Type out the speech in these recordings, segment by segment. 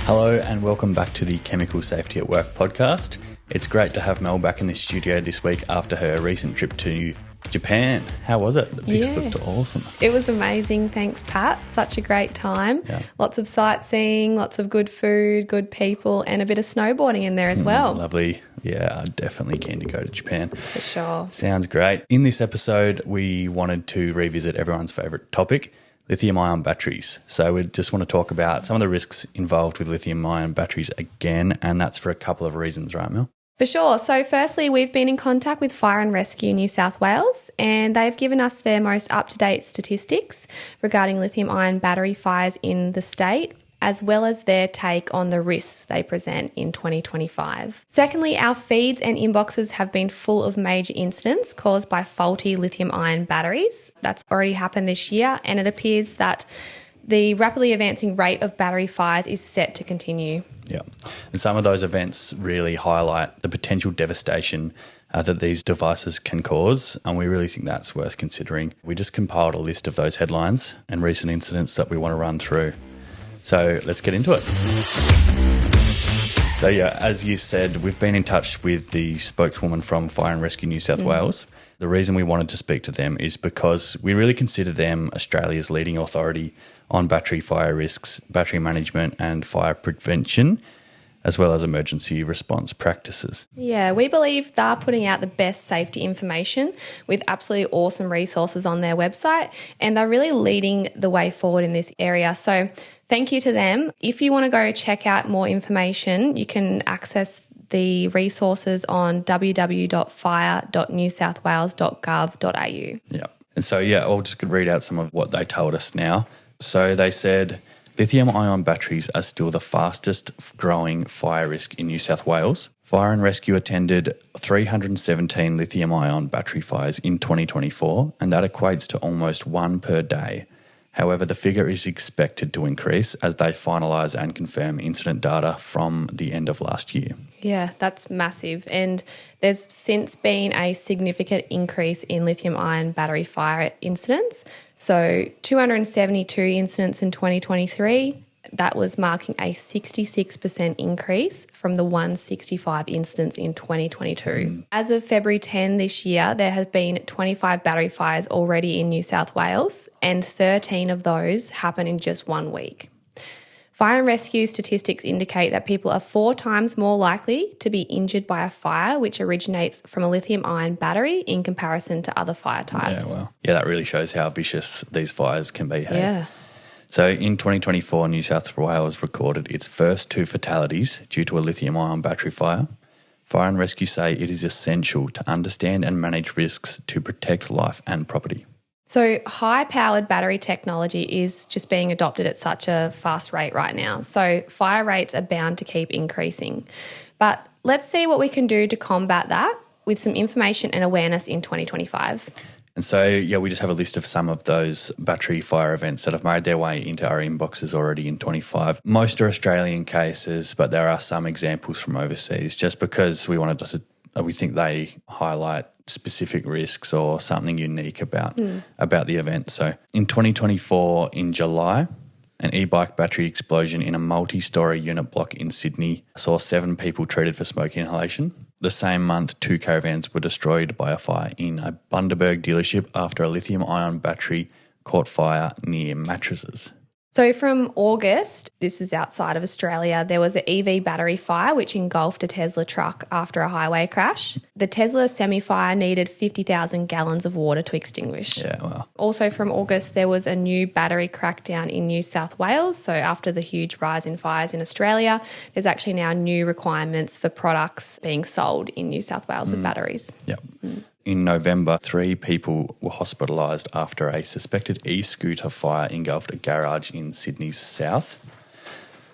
Hello and welcome back to the Chemical Safety at Work podcast. It's great to have Mel back in the studio this week after her recent trip to Japan. How was it? The pics looked awesome. It was amazing. Thanks, Pat. Such a great time. Yeah. Lots of sightseeing, lots of good food, good people, and a bit of snowboarding in there as well. Lovely. Yeah, I'm definitely keen to go to Japan. For sure. Sounds great. In this episode, we wanted to revisit everyone's favourite topic, lithium-ion batteries. So we just want to talk about some of the risks involved with lithium-ion batteries again, and that's for a couple of reasons, right, Mel? For sure. So firstly, we've been in contact with Fire and Rescue New South Wales, and they've given us their most up-to-date statistics regarding lithium-ion battery fires in the state, as well as their take on the risks they present in 2025. Secondly, our feeds and inboxes have been full of major incidents caused by faulty lithium-ion batteries. That's already happened this year, and it appears that the rapidly advancing rate of battery fires is set to continue. Yeah. And some of those events really highlight the potential devastation that these devices can cause, and we really think that's worth considering. We just compiled a list of those headlines and recent incidents that we want to run through. So let's get into it. So yeah, as you said, we've been in touch with the spokeswoman from Fire and Rescue New South Wales. The reason we wanted to speak to them is because we really consider them Australia's leading authority on battery fire risks, battery management and fire prevention, as well as emergency response practices. Yeah, we believe they're putting out the best safety information with absolutely awesome resources on their website, and they're really leading the way forward in this area. So thank you to them. If you want to go check out more information, you can access the resources on www.fire.newsouthwales.gov.au. Yeah. And so, I'll just read out some of what they told us now. So they said, lithium-ion batteries are still the fastest growing fire risk in New South Wales. Fire and Rescue attended 317 lithium-ion battery fires in 2024, and that equates to almost one per day. However, the figure is expected to increase as they finalise and confirm incident data from the end of last year. Yeah, that's massive. And there's since been a significant increase in lithium-ion battery fire incidents. So 272 incidents in 2023. That was marking a 66% increase from the 165 incidents in 2022. As of February 10 this year, there have been 25 battery fires already in New South Wales, and 13 of those happen in just 1 week. Fire and Rescue statistics indicate that people are 4 times more likely to be injured by a fire which originates from a lithium-ion battery in comparison to other fire types. Yeah, well, that really shows how vicious these fires can be. Hey? Yeah. So in 2024, New South Wales recorded its first 2 fatalities due to a lithium-ion battery fire. Fire and Rescue say it is essential to understand and manage risks to protect life and property. So high-powered battery technology is just being adopted at such a fast rate right now. So fire rates are bound to keep increasing. But let's see what we can do to combat that with some information and awareness in 2025. And so, we just have a list of some of those battery fire events that have made their way into our inboxes already in 25. Most are Australian cases, but there are some examples from overseas just because we think they highlight specific risks or something unique about the event. So in 2024, in July, an e-bike battery explosion in a multi-storey unit block in Sydney saw 7 people treated for smoke inhalation. The same month, 2 caravans were destroyed by a fire in a Bundaberg dealership after a lithium-ion battery caught fire near mattresses. So from August, this is outside of Australia, there was an EV battery fire which engulfed a Tesla truck after a highway crash. The Tesla semi-fire needed 50,000 gallons of water to extinguish. Yeah, wow. Also from August, there was a new battery crackdown in New South Wales. So after the huge rise in fires in Australia, there's actually now new requirements for products being sold in New South Wales with batteries. Yeah. In November, 3 people were hospitalised after a suspected e-scooter fire engulfed a garage in Sydney's south.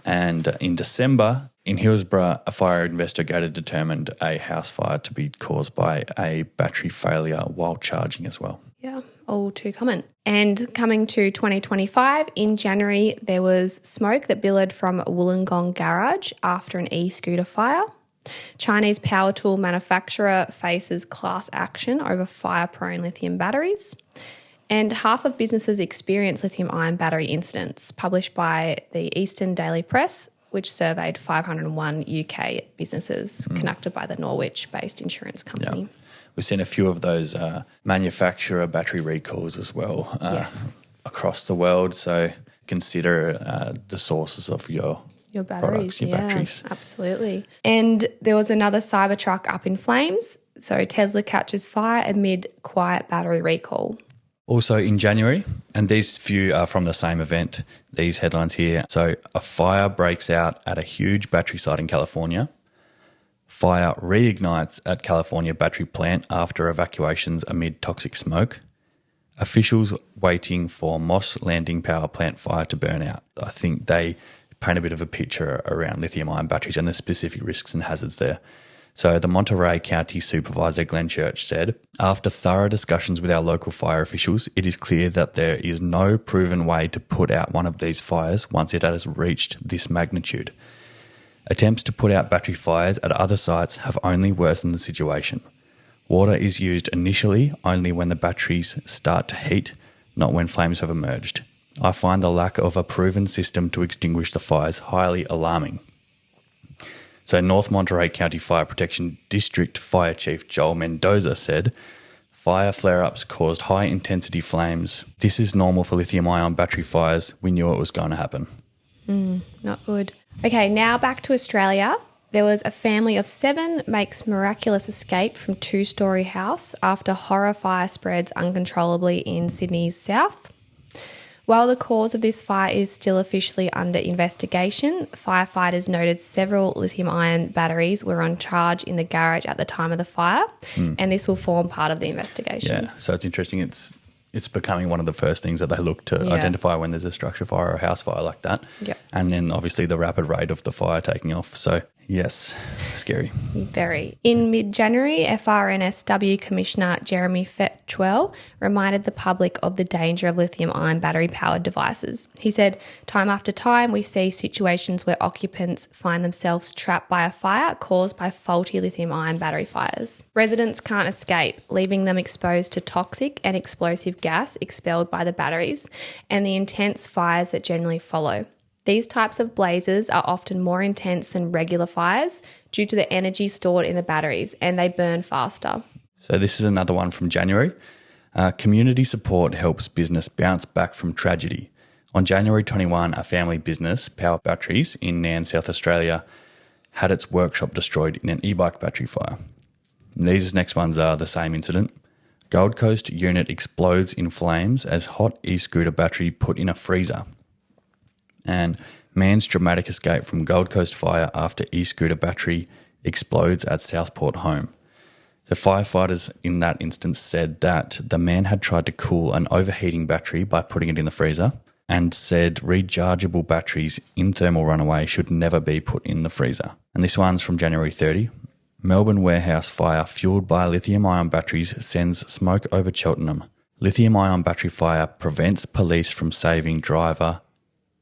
And in December, in Hillsborough, a fire investigator determined a house fire to be caused by a battery failure while charging as well. Yeah, all too common. And coming to 2025, in January, there was smoke that billowed from a Wollongong garage after an e-scooter fire. Chinese power tool manufacturer faces class action over fire-prone lithium batteries. And half of businesses experience lithium-ion battery incidents, published by the Eastern Daily Press, which surveyed 501 UK businesses conducted by the Norwich-based insurance company. Yeah. We've seen a few of those manufacturer battery recalls as well across the world. So consider the sources of your batteries. products, your batteries. Absolutely. And there was another Cybertruck up in flames. So Tesla catches fire amid quiet battery recall. Also in January, and these few are from the same event, these headlines here. So a fire breaks out at a huge battery site in California. Fire reignites at California battery plant after evacuations amid toxic smoke. Officials waiting for Moss Landing power plant fire to burn out. I think they paint a bit of a picture around lithium-ion batteries and the specific risks and hazards there. So the Monterey County Supervisor Glenn Church said, after thorough discussions with our local fire officials, it is clear that there is no proven way to put out one of these fires once it has reached this magnitude. Attempts to put out battery fires at other sites have only worsened the situation. Water is used initially only when the batteries start to heat, not when flames have emerged. I find the lack of a proven system to extinguish the fires highly alarming. So North Monterey County Fire Protection District Fire Chief Joel Mendoza said, fire flare-ups caused high-intensity flames. This is normal for lithium-ion battery fires. We knew it was going to happen. Not good. Okay, now back to Australia. There was a family of 7 makes miraculous escape from 2-storey house after horror fire spreads uncontrollably in Sydney's south. While the cause of this fire is still officially under investigation, firefighters noted several lithium-ion batteries were on charge in the garage at the time of the fire, and this will form part of the investigation. Yeah, so it's interesting. It's becoming one of the first things that they look to identify when there's a structure fire or a house fire like that. Yep. And then obviously the rapid rate of the fire taking off. So yes, scary. Very. In mid-January, FRNSW Commissioner Jeremy Fetchwell reminded the public of the danger of lithium-ion battery-powered devices. He said, time after time, we see situations where occupants find themselves trapped by a fire caused by faulty lithium-ion battery fires. Residents can't escape, leaving them exposed to toxic and explosive gas expelled by the batteries and the intense fires that generally follow. These types of blazes are often more intense than regular fires due to the energy stored in the batteries, and they burn faster. So this is another one from January. Community support helps business bounce back from tragedy. On January 21, a family business, Power Batteries, in Nairn, South Australia, had its workshop destroyed in an e-bike battery fire. These next ones are the same incident. Gold Coast unit explodes in flames as hot e-scooter battery put in a freezer. And man's dramatic escape from Gold Coast fire after e-scooter battery explodes at Southport home. The firefighters in that instance said that the man had tried to cool an overheating battery by putting it in the freezer and said rechargeable batteries in thermal runaway should never be put in the freezer. And this one's from January 30. Melbourne warehouse fire fueled by lithium-ion batteries sends smoke over Cheltenham. Lithium-ion battery fire prevents police from saving driver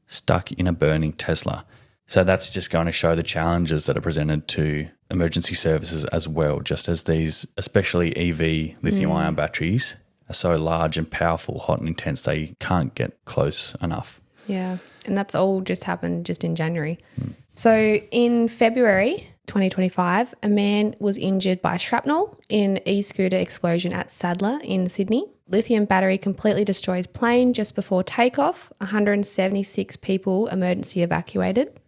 stuck in a burning Tesla. So that's just going to show the challenges that are presented to emergency services as well, just as these, especially EV lithium-ion batteries, are so large and powerful, hot and intense, they can't get close enough. Yeah, and that's all just happened just in January. So in February 2025, a man was injured by shrapnel in e-scooter explosion at Sadler in Sydney. Lithium battery completely destroys plane just before takeoff. 176 people emergency evacuated.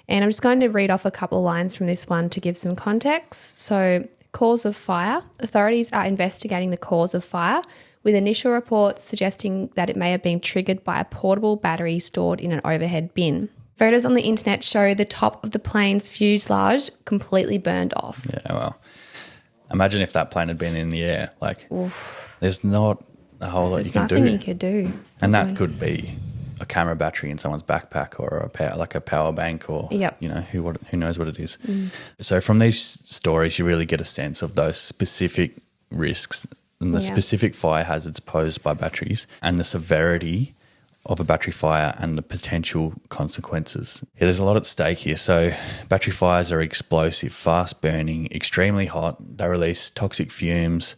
And I'm just going to read off a couple of lines from this one to give some context. So, cause of fire. Authorities are investigating the cause of fire, with initial reports suggesting that it may have been triggered by a portable battery stored in an overhead bin. Photos on the internet show the top of the plane's fuselage completely burned off. Yeah, well, imagine if that plane had been in the air. Like, there's not a whole lot you can do. There's nothing you could do. And that could be a camera battery in someone's backpack or a power bank or, who knows what it is. So from these stories, you really get a sense of those specific risks and the specific fire hazards posed by batteries and the severity of a battery fire and the potential consequences. Yeah, there's a lot at stake here. So battery fires are explosive, fast burning, extremely hot. They release toxic fumes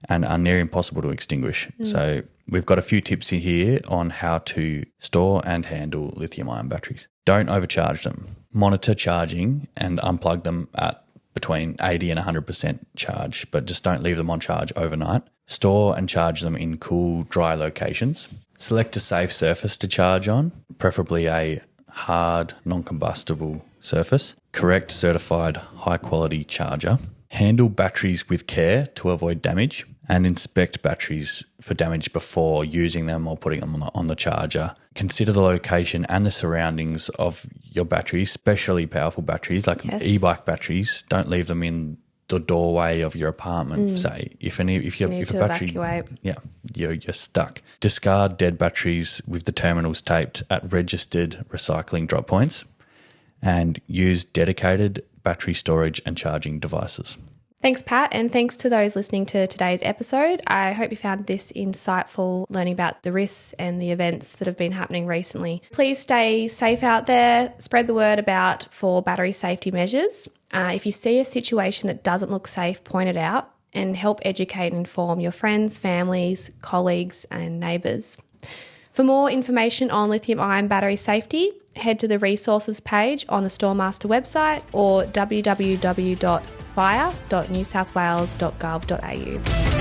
and are near impossible to extinguish. So we've got a few tips in here on how to store and handle lithium-ion batteries. Don't overcharge them. Monitor charging and unplug them at between 80 and 100% charge, but just don't leave them on charge overnight. Store and charge them in cool, dry locations. Select a safe surface to charge on, preferably a hard, non-combustible surface. Correct certified high-quality charger. Handle batteries with care to avoid damage, and inspect batteries for damage before using them or putting them on the charger. Consider the location and the surroundings of your batteries, especially powerful batteries like e-bike batteries. Don't leave them in the doorway of your apartment. Say if a battery, evacuate. You're stuck. Discard dead batteries with the terminals taped at registered recycling drop points, and use dedicated battery storage and charging devices. Thanks, Pat, and thanks to those listening to today's episode. I hope you found this insightful, learning about the risks and the events that have been happening recently. Please stay safe out there, spread the word about for battery safety measures. If you see a situation that doesn't look safe, point it out and help educate and inform your friends, families, colleagues and neighbours. For more information on lithium-ion battery safety, head to the resources page on the Storemaster website or www.fire.newsouthwales.gov.au.